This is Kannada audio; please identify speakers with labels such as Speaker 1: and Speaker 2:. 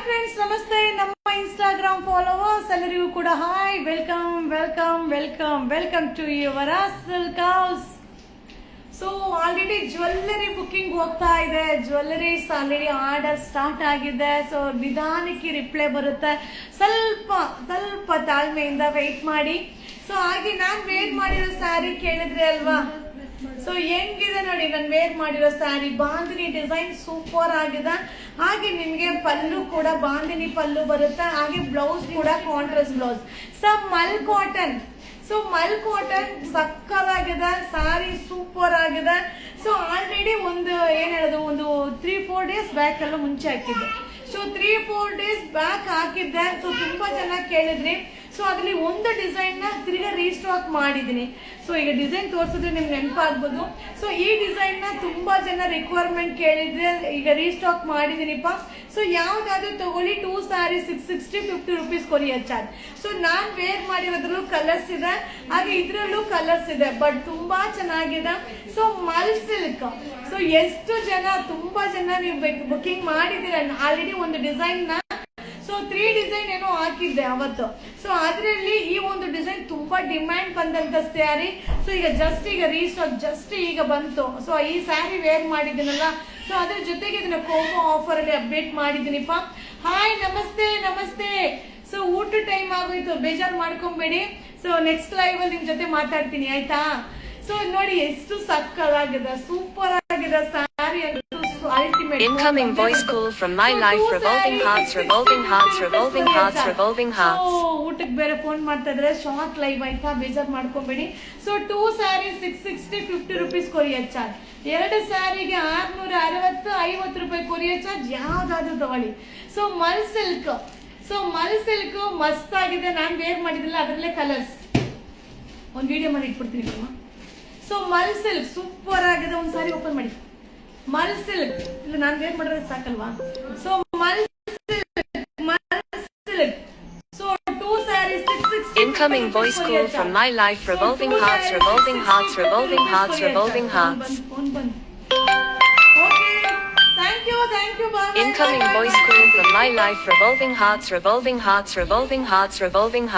Speaker 1: ಫ್ರೆಂಡ್ಸ್, ನಮಸ್ತೆ. ನಮ್ಮ ಇನ್ಸ್ಟಾಗ್ರಾಮ್ ಫಾಲೋವರ್ಸ್ ಎಲ್ಲರಿಗೂ ಕೂಡ hi, welcome welcome welcome welcome to your silk house. So already jewellery booking ಹೋಗ್ತಾ ಇದೆ. ಜ್ಯುವೆಲ್ಲರೀಸ್ ಆಲ್ರೆಡಿ ಆರ್ಡರ್ ಸ್ಟಾರ್ಟ್ ಆಗಿದೆ. ಸೊ ನಿಧಾನಕ್ಕೆ ರಿಪ್ಲೈ ಬರುತ್ತೆ. ಸ್ವಲ್ಪ ತಾಳ್ಮೆಯಿಂದ ವೆಯ್ಟ್ ಮಾಡಿ. ಸೊ ಹಾಗೆ ನಾನು ವೇರ್ ಮಾಡಿರೋ ಸ್ಯಾರಿ ಕೇಳಿದ್ರೆ ಅಲ್ವಾ, ಸೊ ಹೆಂಗಿದೆ ನೋಡಿ ನಾನು ವೇರ್ ಮಾಡಿರೋ ಸ್ಯಾರಿ. ಬಾಂದಿನಿ ಡಿಸೈನ್ ಸೂಪರ್ ಆಗಿದೆ. ಹಾಗೆ ನಿಮಗೆ ಪಲ್ಲು ಕೂಡ ಬಾಂದಿನಿ ಪಲ್ಲು ಬರುತ್ತೆ. ಹಾಗೆ ಬ್ಲೌಸ್ ಕೂಡ ಕಾಂಟ್ರಾಸ್ಟ್ ಬ್ಲೌಸ್. ಮಲ್ ಕಾಟನ್. ಮಲ್ ಕಾಟನ್ ಸಕ್ಕತ್ತಾಗಿದೆ. ಸ್ಯಾರಿ ಸೂಪರ್ ಆಗಿದೆ. ಸೊ ಆಲ್ರೆಡಿ ಒಂದು ಏನ್ ಹೇಳೋದು, ಒಂದು 3-4 ಡೇಸ್ ಬ್ಯಾಕ್ ಎಲ್ಲ ಮುಂಚೆ ಹಾಕಿದ್ದೆ. ಸೊ 3-4 ಡೇಸ್ ಬ್ಯಾಕ್ ಹಾಕಿದ್ದೆ. ಸೊ ತುಂಬಾ ಚೆನ್ನಾಗಿ ಕೇಳಿದ್ರಿ. ಸೊ ಅದ್ರಲ್ಲಿ ಒಂದು ಡಿಸೈನ್ ನ ತಿರ್ಗಾ ರೀಸ್ಟಾಕ್ ಮಾಡಿದೀನಿ. ಸೊ ಈಗ ಡಿಸೈನ್ ತೋರಿಸಿದ್ರೆ ನಿಮ್ಗೆ ನೆನಪಾಗ್ಬೋದು. ಸೊ ಈ ಡಿಸೈನ್ ನ ತುಂಬಾ ಜನ ರಿಕ್ವೈರ್ಮೆಂಟ್ ಕೇಳಿದ್ರೆ ಈಗ ರೀಸ್ಟಾಕ್ ಮಾಡಿದೀನಿಪ್ಪ. ಸೊ ಯಾವ್ದಾದ್ರು ತಗೊಳ್ಳಿ, 2 sari 660-50 rupees courier charge. So ನಾನ್ ವೇರ್ ಮಾಡಿರೋದ್ರಲ್ಲೂ ಕಲರ್ಸ್ ಇದೆ, ಹಾಗೆ ಇದ್ರಲ್ಲೂ ಕಲರ್ಸ್ ಇದೆ, ಬಟ್ ತುಂಬಾ ಚೆನ್ನಾಗಿದೆ. So mul silk. ಸೊ ಎಷ್ಟು ಜನ, ತುಂಬಾ ಜನ ನೀವು ಬುಕ್ಕಿಂಗ್ ಮಾಡಿದ್ದೀರ ಆಲ್ರೆಡಿ ಒಂದು ಡಿಸೈನ್ ನ. ಸೊ 3 ಡಿಸೈನ್ ಏನೋ ಹಾಕಿದ್ದೆ ಅವತ್ತು. ಸೊ ಅದರಲ್ಲಿ ಈ ಒಂದು ಡಿಸೈನ್ ತುಂಬಾ ಡಿಮ್ಯಾಂಡ್ ಬಂದಂತ ಸ್ಯಾರಿ. ಸೊ ಈಗ ರೀಸ್ಟಾಕ್ ಈಗ ಬಂತು. ಸೊ ಈ ಸ್ಯಾರಿ ವೇರ್ ಮಾಡಿದ್ದೀನಲ್ಲ, ಸೊ ಅದ್ರ ಜೊತೆಗೆ ಇದನ್ನ ಕೋಮೋ ಆಫರ್ ಅಲ್ಲಿ ಅಪ್ಡೇಟ್ ಮಾಡಿದೀನಿಪ್ಪ. ಹಾಯ್, ನಮಸ್ತೆ. ಸೊ ಊಟ ಟೈಮ್ ಆಗೋಯ್ತು, ಬೇಜಾರು ಮಾಡ್ಕೊಂಬೇಡಿ. ಸೊ ನೆಕ್ಸ್ಟ್ ಲೈವ್ ಅಲ್ಲಿ ನಿಮ್ ಜೊತೆ ಮಾತಾಡ್ತೀನಿ, ಆಯ್ತಾ? ಸೊ ನೋಡಿ ಎಷ್ಟು ಸಕ್ಕತ್ತಾಗಿದೆ, ಸೂಪರ್ ಆಗಿದೆ sari. Ultimate.
Speaker 2: Incoming voice call from my life. Revolving hearts, revolving hearts, revolving hearts, revolving hearts.
Speaker 1: ಊಟಕ್ಕೆ ಬೇರೆ ಫೋನ್ ಮಾಡ್ತಾ ಇದ್ರೆ, ಶಾರ್ಟ್ ಲೈವ್ ಆಯ್ತಾ, ಬೇಜಾರ್ ಮಾಡ್ಕೊಂಬೇಡಿ. So 2 sari 660-50 rupees courier charge. 2 ಸ್ಯಾರಿಗೆ 660-50 ರೂಪಾಯಿ ಕೊರಿಯರ್ ಚಾರ್ಜ್. ಯಾವ್ದಾದ್ರು ತಗೊಳ್ಳಿ. ಸೊ ಮಲ್ ಸಿಲ್ಕ್ ಮಸ್ತ್ ಆಗಿದೆ. ನಾನ್ ವೇರ್ ಮಾಡಿದಿಲ್ಲ, ಅದ್ರಲ್ಲೇ ಕಲರ್ಸ್ ಒಂದ್ ವಿಡಿಯೋ ಮಾಡಿ ಇಟ್ಬಿಡ್ತೀನಿ. ಸೊ ಮಲ್ ಸಿಲ್ಕ್ ಸೂಪರ್ ಆಗಿದೆ. ಒಂದ್ ಸಾರಿ ಓಪನ್ ಮಾಡಿ. ಮಲ್ ಸಿಲ್ಕ್ ಇಲ್ಲ, ನಾನು ವೇರ್ ಮಾಡಿರೋದು ಸಾಕಲ್ವಾ? So mul silk. So 2 saris 660.
Speaker 2: Incoming voice call from my life. Revolving hearts, revolving hearts, revolving hearts, revolving hearts.
Speaker 1: Phone ಬಂತು. Okay, thank you.
Speaker 2: Incoming voice call from my life. Revolving hearts, revolving hearts, revolving hearts, revolving hearts.